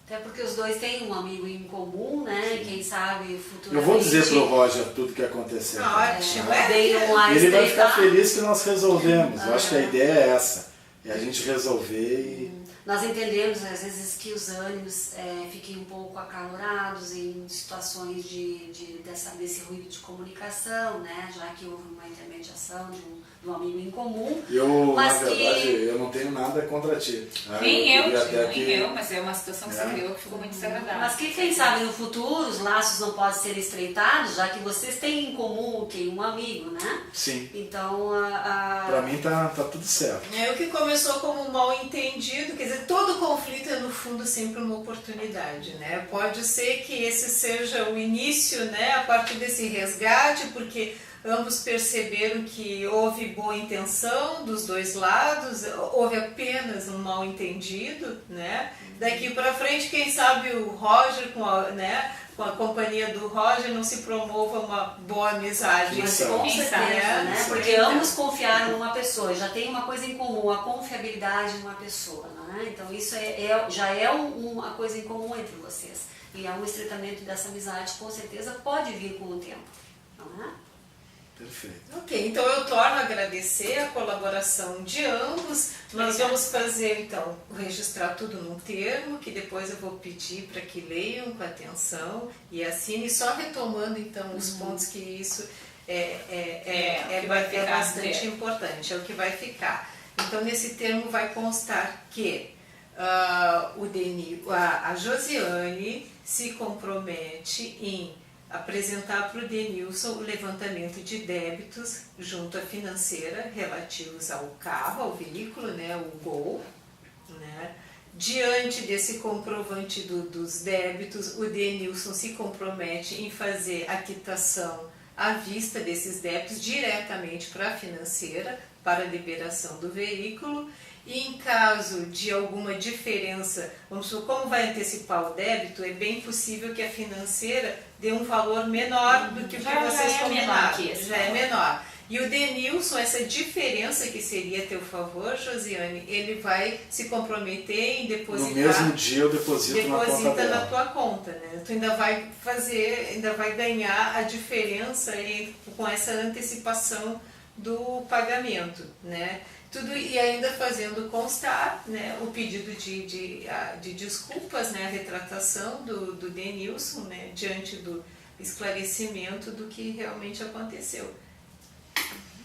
Até porque os dois têm um amigo em comum, né? Quem sabe futuramente... Eu vou dizer pro Roger tudo que aconteceu. Ótimo. Ele vai ficar feliz que nós resolvemos. Eu acho que a ideia é essa. É a gente resolver e... Nós entendemos, às vezes, que os ânimos fiquem um pouco acalorados em situações desse ruído de comunicação, né? Já que houve uma intermediação de um amigo em comum. Na verdade, eu não tenho nada contra ti. Nem eu, mas é uma situação que se criou que ficou muito desagradável. Mas que, quem sabe, no futuro os laços não podem ser estreitados, já que vocês têm em comum um amigo, né? Sim. Então, Pra mim tá tudo certo. É o que começou como um mal-entendido, quer dizer, todo conflito é no fundo sempre uma oportunidade, né? Pode ser que esse seja o início, né, a partir desse resgate, porque ambos perceberam que houve boa intenção dos dois lados, houve apenas um mal-entendido, né? Daqui para frente, quem sabe o Roger, com a companhia do Roger, não se promova uma boa amizade. Mas com certeza, né? Porque ambos confiaram numa pessoa, já tem uma coisa em comum, a confiabilidade numa pessoa, né? Então isso já é uma coisa em comum entre vocês. E um estreitamento dessa amizade, com certeza, pode vir com o tempo, não é? Perfeito. Ok, então eu torno a agradecer a colaboração de ambos. Nós vamos fazer, então, registrar tudo num termo, que depois eu vou pedir para que leiam com atenção e assinem, só retomando, então, os pontos que isso é bastante importante, é o que vai ficar. Então, nesse termo vai constar que a Josiane se compromete em apresentar para o Denilson o levantamento de débitos junto à financeira relativos ao carro, ao veículo, né, o Gol, né? Diante desse comprovante dos débitos, o Denilson se compromete em fazer a quitação à vista desses débitos diretamente para a financeira, para a liberação do veículo. E em caso de alguma diferença, vamos supor, como vai antecipar o débito, é bem possível que a financeira dê um valor menor do que o que vocês combinaram. Já é menor. E o Denilson, essa diferença que seria a teu favor, Josiane, ele vai se comprometer em depositar... No mesmo dia eu deposito na conta dela. Na tua conta, né? Tu ainda vai ganhar a diferença com essa antecipação do pagamento, né? E ainda fazendo constar, né, o pedido de desculpas, né, a retratação do Denilson, né, diante do esclarecimento do que realmente aconteceu.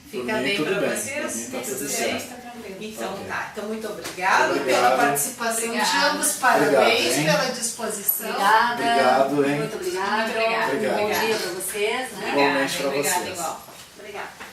Fica bem para vocês? Tudo bem? Então tá. Então muito obrigado pela participação de ambos. Parabéns pela disposição. Obrigada. Hein? Muito obrigada. Obrigado. Bom dia para vocês. Né? Igualmente para vocês. Igual. Obrigada.